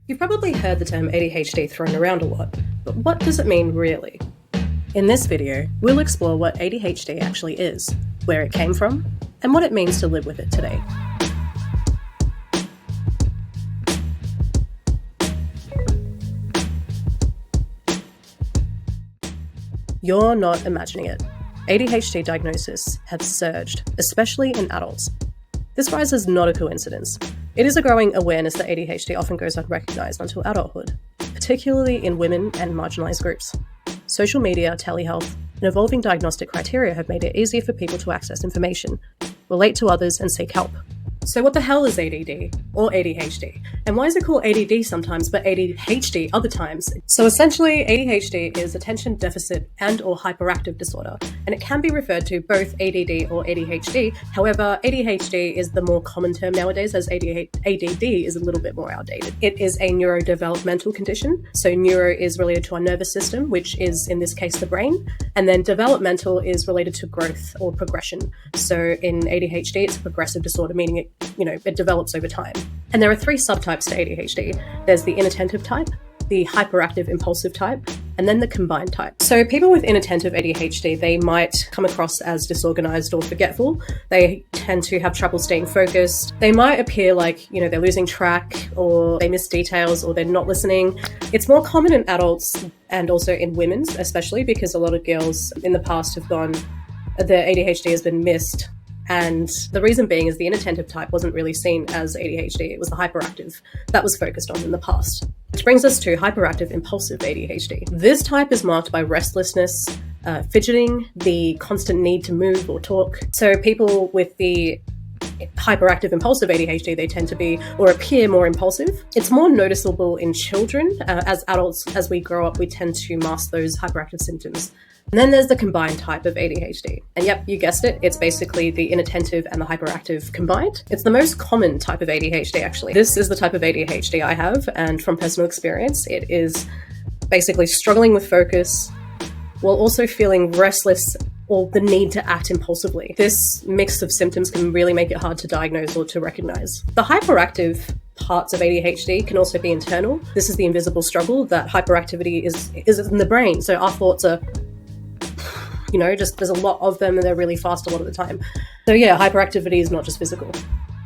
You've probably heard the term ADHD thrown around a lot, but what does it mean really? In this video, we'll explore what ADHD actually is, where it came from, and what it means to live with it today. You're not imagining it. ADHD diagnoses have surged, especially in adults. This rise is not a coincidence. It is a growing awareness that ADHD often goes unrecognized until adulthood, particularly in women and marginalized groups. Social media, telehealth, and evolving diagnostic criteria have made it easier for people to access information, relate to others, and seek help. So what the hell is ADD or ADHD? And why is it called ADD sometimes but ADHD other times? So essentially, ADHD is attention deficit and or hyperactive disorder, and it can be referred to both ADD or ADHD. However, ADHD is the more common term nowadays, as ADD is a little bit more outdated. It is a neurodevelopmental condition. So neuro is related to our nervous system, which is in this case the brain, and then developmental is related to growth or progression. So in ADHD, it's a progressive disorder, meaning it develops over time. And there are three subtypes to ADHD. There's the inattentive type, the hyperactive impulsive type, and then the combined type. So people with inattentive ADHD, they might come across as disorganized or forgetful. They tend to have trouble staying focused. They might appear like, they're losing track, or they miss details, or they're not listening. It's more common in adults and also in women, especially because a lot of girls in the past have gone, their ADHD has been missed. And the reason being is the inattentive type wasn't really seen as ADHD. It was the hyperactive that was focused on in the past. Which brings us to hyperactive impulsive ADHD. This type is marked by restlessness, fidgeting, the constant need to move or talk. So people with the hyperactive impulsive ADHD, they tend to be or appear more impulsive. It's more noticeable in children. As adults, as we grow up, we tend to mask those hyperactive symptoms. And then there's the combined type of ADHD. And yep, you guessed it, it's basically the inattentive and the hyperactive combined. It's the most common type of ADHD, actually. This is the type of ADHD I have, and from personal experience, it is basically struggling with focus while also feeling restless or the need to act impulsively. This mix of symptoms can really make it hard to diagnose or to recognize. The hyperactive parts of ADHD can also be internal. This is the invisible struggle that hyperactivity is in the brain. So our thoughts are there's a lot of them and they're really fast a lot of the time. So yeah, hyperactivity is not just physical.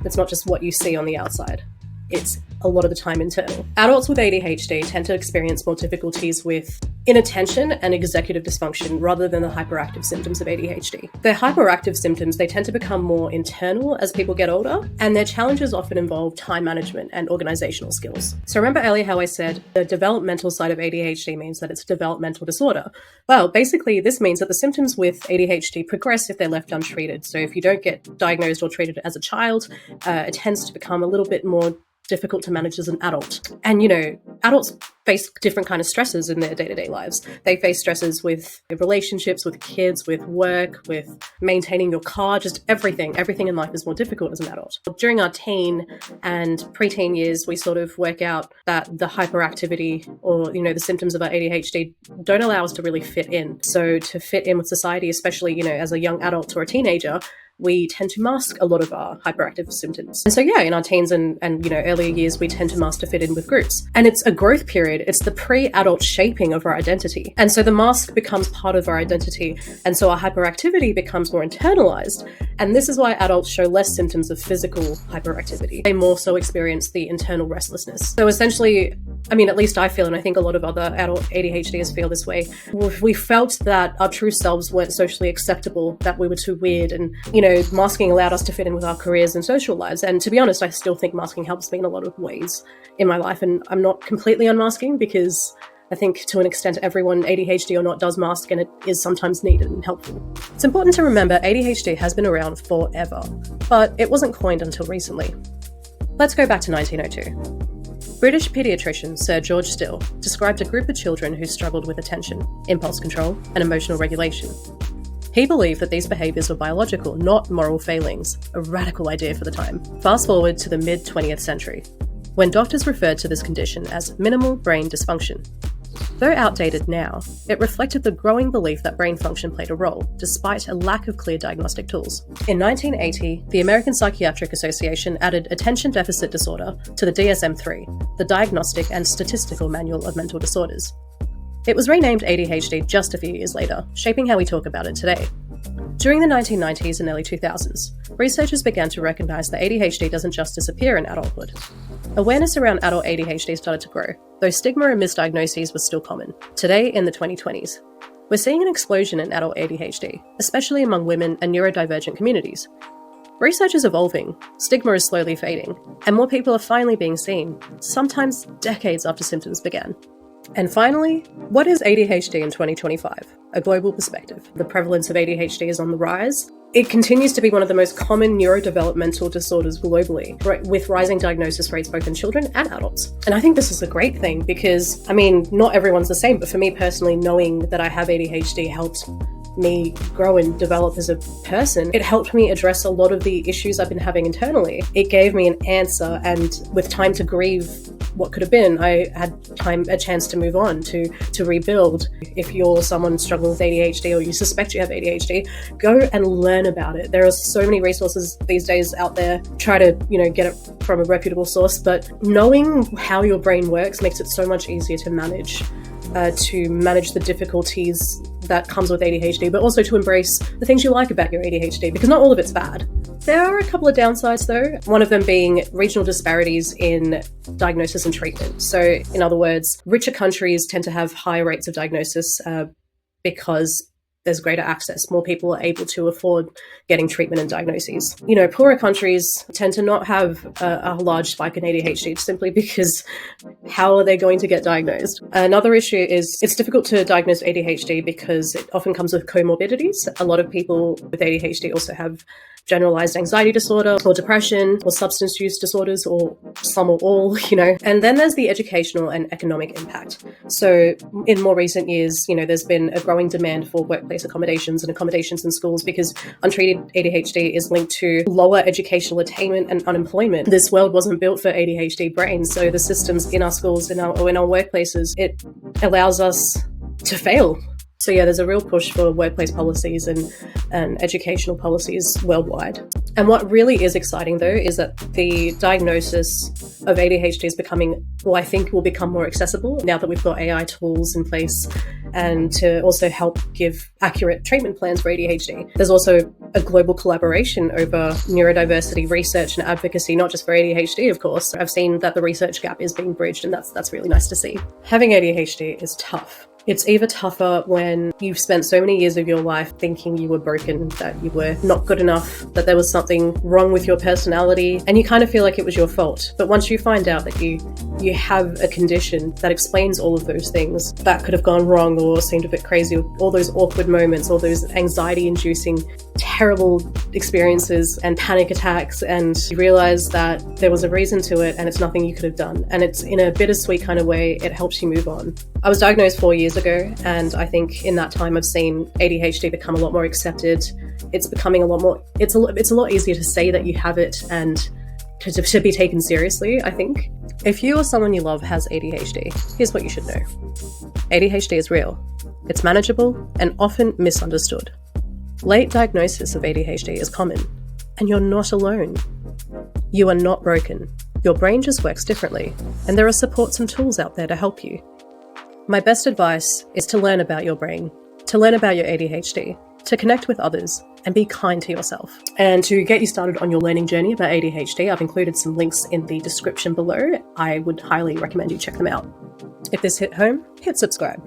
It's not just what you see on the outside. It's a lot of the time internal. Adults with ADHD tend to experience more difficulties with inattention and executive dysfunction rather than the hyperactive symptoms of ADHD. Their hyperactive symptoms, they tend to become more internal as people get older, and their challenges often involve time management and organizational skills. So remember earlier how I said the developmental side of ADHD means that it's a developmental disorder? Well, basically this means that the symptoms with ADHD progress if they're left untreated. So if you don't get diagnosed or treated as a child, it tends to become a little bit more difficult to manage as an adult. And adults face different kind of stresses in their day-to-day lives. They face stresses with relationships, with kids, with work, with maintaining your car, just everything. Everything in life is more difficult as an adult. During our teen and preteen years, we sort of work out that the hyperactivity or, the symptoms of our ADHD don't allow us to really fit in. So to fit in with society, especially, as a young adult or a teenager, we tend to mask a lot of our hyperactive symptoms. And so yeah, in our teens and earlier years, we tend to mask to fit in with groups. And it's a growth period. It's the pre-adult shaping of our identity. And so the mask becomes part of our identity. And so our hyperactivity becomes more internalized. And this is why adults show less symptoms of physical hyperactivity. They more so experience the internal restlessness. So essentially, at least I feel, and I think a lot of other adult ADHDers feel this way, we felt that our true selves weren't socially acceptable, that we were too weird, and, masking allowed us to fit in with our careers and social lives. And to be honest, I still think masking helps me in a lot of ways in my life. And I'm not completely unmasking because I think to an extent everyone, ADHD or not, does mask, and it is sometimes needed and helpful. It's important to remember ADHD has been around forever, but it wasn't coined until recently. Let's go back to 1902. British paediatrician Sir George Still described a group of children who struggled with attention, impulse control, and emotional regulation. He believed that these behaviours were biological, not moral failings, a radical idea for the time. Fast forward to the mid-20th century, when doctors referred to this condition as minimal brain dysfunction. Though outdated now, it reflected the growing belief that brain function played a role, despite a lack of clear diagnostic tools. In 1980, the American Psychiatric Association added attention deficit disorder to the DSM-3, the Diagnostic and Statistical Manual of Mental Disorders. It was renamed ADHD just a few years later, shaping how we talk about it today. During the 1990s and early 2000s, researchers began to recognize that ADHD doesn't just disappear in adulthood. Awareness around adult ADHD started to grow, though stigma and misdiagnoses were still common. Today, in the 2020s, we're seeing an explosion in adult ADHD, especially among women and neurodivergent communities. Research is evolving, stigma is slowly fading, and more people are finally being seen, sometimes decades after symptoms began. And finally, what is ADHD in 2025? A global perspective. The prevalence of ADHD is on the rise. It continues to be one of the most common neurodevelopmental disorders globally, with rising diagnosis rates both in children and adults. And I think this is a great thing because, not everyone's the same, but for me personally, knowing that I have ADHD helped me grow and develop as a person. It helped me address a lot of the issues I've been having internally. It gave me an answer, and with time to grieve what could have been, I had a chance to move on, to rebuild. If you're someone struggling with ADHD or you suspect you have ADHD, go and learn about it. There are so many resources these days out there. Try to, get it from a reputable source, but knowing how your brain works makes it so much easier to manage the difficulties that comes with ADHD, but also to embrace the things you like about your ADHD, because not all of it's bad. There are a couple of downsides though, one of them being regional disparities in diagnosis and treatment. So in other words, richer countries tend to have higher rates of diagnosis because there's greater access. More people are able to afford getting treatment and diagnoses. Poorer countries tend to not have a large spike in ADHD simply because how are they going to get diagnosed? Another issue is it's difficult to diagnose ADHD because it often comes with comorbidities. A lot of people with ADHD also have generalized anxiety disorder or depression or substance use disorders, or some or all, And then there's the educational and economic impact. So in more recent years, there's been a growing demand for workplace accommodations and accommodations in schools because untreated ADHD is linked to lower educational attainment and unemployment. This world wasn't built for ADHD brains, so the systems in our schools, in our workplaces, it allows us to fail. So there's a real push for workplace policies and educational policies worldwide. And what really is exciting though is that the diagnosis of ADHD is I think will become more accessible now that we've got AI tools in place, and to also help give accurate treatment plans for ADHD. There's also a global collaboration over neurodiversity research and advocacy, not just for ADHD, of course. I've seen that the research gap is being bridged, and that's really nice to see. Having ADHD is tough. It's even tougher when you've spent so many years of your life thinking you were broken, that you were not good enough, that there was something wrong with your personality, and you kind of feel like it was your fault. But once you find out that you have a condition that explains all of those things that could have gone wrong or seemed a bit crazy, all those awkward moments, all those anxiety-inducing terrible experiences and panic attacks, and you realize that there was a reason to it and it's nothing you could have done. And it's in a bittersweet kind of way, it helps you move on. I was diagnosed 4 years ago, and I think in that time I've seen ADHD become a lot more accepted. It's becoming a lot more, it's a lot easier to say that you have it and to be taken seriously, I think. If you or someone you love has ADHD, here's what you should know. ADHD is real. It's manageable and often misunderstood. Late diagnosis of ADHD is common, and you're not alone. You are not broken. Your brain just works differently, and there are supports and tools out there to help you. My best advice is to learn about your brain, to learn about your ADHD, to connect with others, and be kind to yourself. And to get you started on your learning journey about ADHD, I've included some links in the description below. I would highly recommend you check them out. If this hit home, hit subscribe.